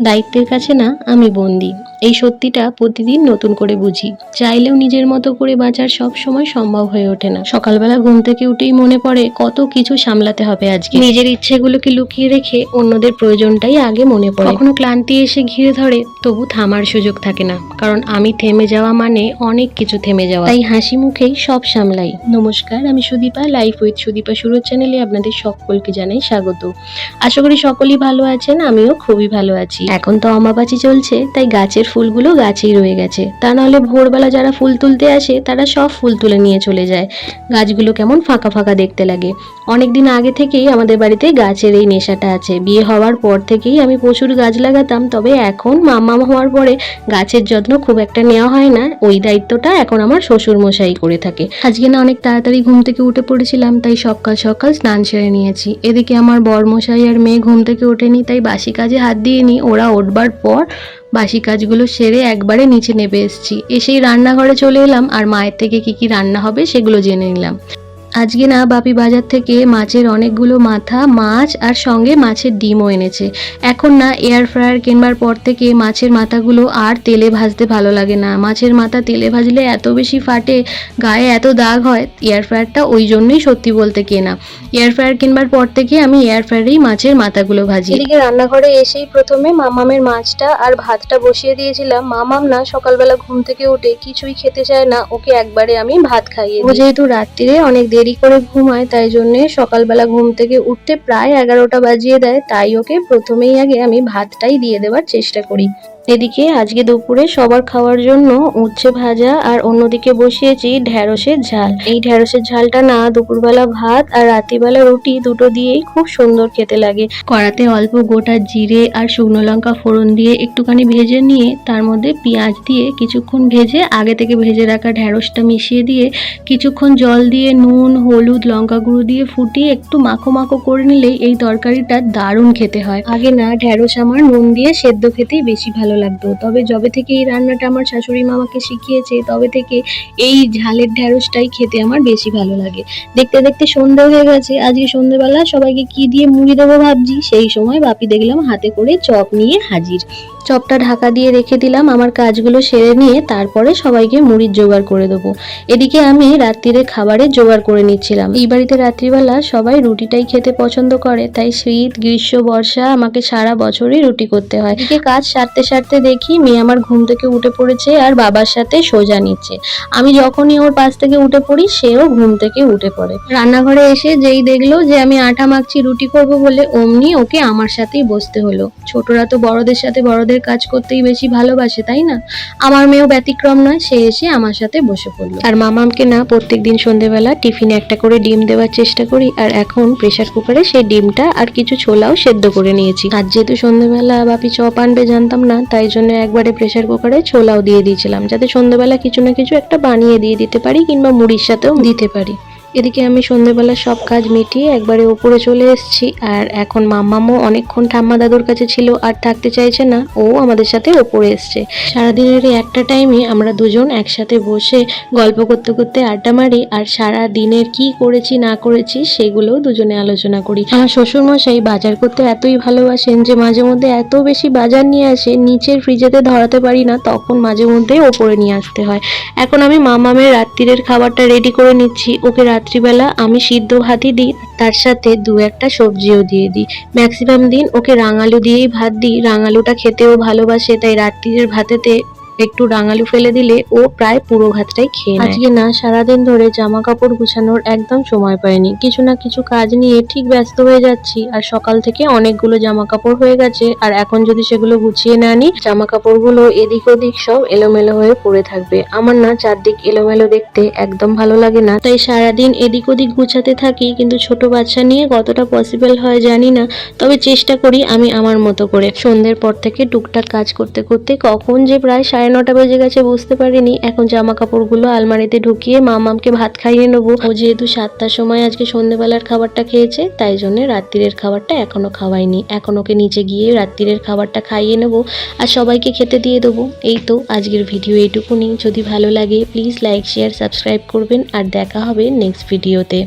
দায়িত্বের কাছে না আমি বন্দি। এই সত্যিটা প্রতিদিন নতুন করে বুঝি। চাইলেও নিজের মতো করে বাঁচার সব সময় সম্ভব হয়ে ওঠে না। সকালবেলা ঘুম থেকে উঠেই মনে পড়ে কত কিছু সামলাতে হবে আজকে। নিজের ইচ্ছেগুলোকে লুকিয়ে রেখে অন্যদের প্রয়োজনটাই আগে মনে পড়ে। কখনো ক্লান্তি এসে ঘিরে ধরে, তবু থামার সুযোগ থাকে না, কারণ আমি থেমে যাওয়া মানে অনেক কিছু থেমে যাওয়া। তাই হাসি মুখেই সব সামলাই। নমস্কার, আমি সুদীপা, লাইফ উইথ সুদীপা শুরু চ্যানেলে আপনাদের সকলকে জানাই স্বাগত। আশা করি সকলেই ভালো আছেন, আমিও খুবই ভালো আছি। এখন তো অমাবাচি চলছে, তাই গাছের ফুলগুলো গাছেই রয়ে গেছে। তা নাহলে ভোরবেলা যারা ফুল তুলতে আসে তারা সব ফুল তুলে নিয়ে চলে যায়। গাছগুলো কেমন ফাঁকা ফাঁকা দেখতে লাগে। অনেকদিন আগে থেকেই আমাদের বাড়িতে গাছের এই নেশাটা আছে। বিয়ে হওয়ার পর থেকেই আমি প্রচুর গাছ লাগাতাম, তবে এখন মামা হওয়ার পরে গাছের যত্ন খুব একটা নেওয়া হয় না। ওই দায়িত্বটা এখন আমার শ্বশুর মশাই করে থাকে। আজকে না অনেক তাড়াতাড়ি ঘুম থেকে উঠে পড়েছিলাম, তাই সকাল সকাল স্নান সেরে নিয়েছি। এদিকে আমার বর মশাই আর মেয়ে ঘুম থেকে ওঠেনি, তাই বাসি কাজে হাত দিইনি। ওরা উঠবার পর বাসি কাজগুলো সেরে একবারে নিচে নেমে এসেছি। এসেই রান্নাঘরে চলে এলাম, আর মায়ের থেকে কি রান্না হবে সেগুলো জেনে নিলাম। আজকে না বাপি বাজার থেকে মাছের অনেকগুলো মাথা, মাছ আর সঙ্গে মাছের ডিমও এনেছে। এখন না এয়ার ফ্রায়ার কিনবার পর থেকে মাছের মাথাগুলো আর তেলে ভাজতে ভালো লাগে না। মাছের মাথা তেলে ভাজলে এত বেশি ফাটে, গায়ে এত দাগ হয়। এয়ার ফ্রায়ারটা ওই জন্যই সত্যি বলতে কেনা। এয়ার ফ্রায়ার কিনবার পর থেকে আমি এয়ার ফ্রায়ারেই মাছের মাথাগুলো ভাজি। এদিকে রান্নাঘরে এসেই প্রথমে মামামের মাছটা আর ভাতটা বসিয়ে দিয়েছিলাম। মামাম না সকালবেলা ঘুম থেকে উঠে কিছুই খেতে চায় না, ওকে একবারে আমি ভাত খাইয়ে দিই। ও যেহেতু রাত্রিরে অনেক দেরি করে ঘুমায়, তাই জন্য সকালবেলা ঘুম থেকে উঠতে প্রায় 11টা বাজিয়ে দেয়। তাই ওকে প্রথমেই আগে আমি ভাতটাই দিয়ে দেওয়ার চেষ্টা করি। এদিকে আজকে দুপুরে সবার খাওয়ার জন্য উচ্ছে ভাজা, আর অন্যদিকে বসিয়েছি ঢ্যাঁড়সের ঝাল। এই ঢ্যাঁড়সের ঝালটা না দুপুরবেলা ভাত আর রাত্রিবেলা রুটি দুটো দিয়েই খুব সুন্দর খেতে লাগে। কড়াতে অল্প গোটা জিরে আর শুকনো লঙ্কা ফোড়ন দিয়ে একটুখানি ভেজে নিয়ে তার মধ্যে পেঁয়াজ দিয়ে কিছুক্ষণ ভেজে আগে থেকে ভেজে রাখা ঢ্যাঁড়সটা মিশিয়ে দিয়ে কিছুক্ষণ জল দিয়ে নুন, হলুদ, লঙ্কা গুঁড়ো দিয়ে ফুটিয়ে একটু মাখো মাখো করে নিলেই এই তরকারিটা দারুণ খেতে হয়। আগে না ঢ্যাঁড়স আমার নুন দিয়ে সেদ্ধ খেতেই বেশি ভালো লাগতো, তবে যবে থেকে এই রান্নাটা আমার শাশুড়ি মামাকে শিখিয়েছে তবে থেকে এই ঝালের ঢ্যাঁড়সটাই খেতে আমার বেশি ভালো লাগে। দেখতে দেখতে সন্ধ্যে হয়ে গেছে। আজকে সন্ধ্যেবেলা সবাইকে কি দিয়ে মুড়ি দেবো ভাবছি, সেই সময় বাপি দেখলাম হাতে করে চপ নিয়ে হাজির। চপটা ঢাকা দিয়ে রেখে দিলাম আমার কাজগুলো সেরে নিয়ে, তারপরে সবাইকে মুড়ির জোগাড় করে দেবো। এদিকে আমি রাত্রিরে খাবারের জোগাড় করে নিচ্ছিলাম। এই বাড়িতে রাত্রিবেলা সবাই রুটিটাই খেতে পছন্দ করে, তাই শীত, গ্রীষ্ম, বর্ষা আমাকে সারা বছরই রুটি করতে হয়। এদিকে কাজ সারতে সারতে দেখি মেয়ে আমার ঘুম থেকে উঠে পড়েছে আর বাবার সাথে সোজা নিচ্ছে। আমি যখনই ওর পাশ থেকে উঠে পড়ি সেও ঘুম থেকে উঠে পড়ে। রান্নাঘরে এসে যেই দেখলো যে আমি আটা মাখছি রুটি করবো বলে, অমনি ওকে আমার সাথেই বসতে হলো। ছোটরা তো বড়দের সাথে বড়দের কাজ করতেই বেশি ভালোবাসে, তাই না? আমার মেয়েও ব্যতিক্রম নয়, সে এসে আমার সাথে বসে পড়লো। আর মামামকে না প্রত্যেকদিন সন্ধ্যেবেলা টিফিনে একটা করে ডিম দেওয়ার চেষ্টা করি, আর এখন প্রেসার কুকারে সেই ডিমটা আর কিছু ছোলাও সেদ্ধ করে নিয়েছি। আর যেহেতু সন্ধ্যেবেলা বাপি চপ আনবে জানতাম না, তাই জন্য একবারে প্রেসার কুকারে ছোলাও দিয়ে দিয়েছিলাম, যাতে সন্ধ্যেবেলা কিছু না কিছু একটা বানিয়ে দিয়ে দিতে পারি, কিংবা মুড়ির সাথেও দিতে পারি। এদিকে আমি সন্ধ্যেবেলা সব কাজ মিটিয়ে একবারে ওপরে চলে এসেছি। আর এখন মাম্মামও অনেকক্ষণ ঠাম্মা দাদুর কাছে ছিল, আর থাকতে চাইছে না, ও আমাদের সাথে ওপরে এসছে। সারাদিনের এই একটা টাইমে আমরা দুজন একসাথে বসে গল্প করতে করতে আড্ডা মারি, আর সারা দিনের কি করেছি না করেছি সেগুলোও দুজনে আলোচনা করি। আমার শ্বশুর মশাই বাজার করতে এতই ভালোবাসেন যে মাঝে মধ্যে এত বেশি বাজার নিয়ে আসে, নিচের ফ্রিজেতে ধরাতে পারি না, তখন মাঝে মধ্যে ওপরে নিয়ে আসতে হয়। এখন আমি মামামের রাত্রিরের খাবারটা রেডি করে নিচ্ছি। ওকে রাত্রিবেলা আমি সিদ্ধ ভাতই দিই, তার সাথে দু একটা সবজিও দিয়ে দিই। ম্যাক্সিমাম দিন ওকে রাঙালু দিয়েই ভাত দিই। রাঙালুটা খেতেও ভালোবাসে, তাই রাত্রিরের ভাতেতে একটু রাঙালু ফেলে দিলে ও প্রায় পুরো ভাতটাই খেয়ে নেয়। আজকে না সারাদিন ধরে জামা কাপড় গুছানোর একদম সময় পাইনি। কিছু না কিছু কাজ নিয়ে ঠিক ব্যস্ত হয়ে যাচ্ছি, আর সকাল থেকে অনেকগুলো জামা কাপড় হয়ে গেছে। আর এখন যদি সেগুলো গুছিয়ে না নিই, জামা কাপড়গুলো এদিক ওদিক সব এলোমেলো হয়ে পড়ে থাকবে। আমার না চারদিক এলোমেলো দেখতে একদম ভালো লাগে না, তাই সারাদিন এদিক ওদিক গুছাতে থাকি। কিন্তু ছোট বাচ্চা নিয়ে কতটা পসিবল হয় জানি না, তবে চেষ্টা করি আমি আমার মতো করে। সন্ধ্যের পর থেকে টুকটাক কাজ করতে করতে কখন যে প্রায় 9:30 বেজে গেছে বুঝতে পারিনি। এখন জামা কাপড়গুলো আলমারিতে ঢুকিয়ে মামামকে ভাত খাইয়ে নেবো। ও যেহেতু 7টার সময় আজকে সন্ধ্যেবেলার খাবারটা খেয়েছে, তাই জন্য রাত্রিরের খাবারটা এখনো খাওয়াইনি। এখন ওকে নিচে গিয়ে রাত্রিরের খাবারটা খাইয়ে নেবো আর সবাইকে খেতে দিয়ে দেবো। এই তো আজকের ভিডিও এইটুকুনি। যদি ভালো লাগে প্লিজ লাইক, শেয়ার, সাবস্ক্রাইব করবেন, আর দেখা হবে নেক্সট ভিডিওতে।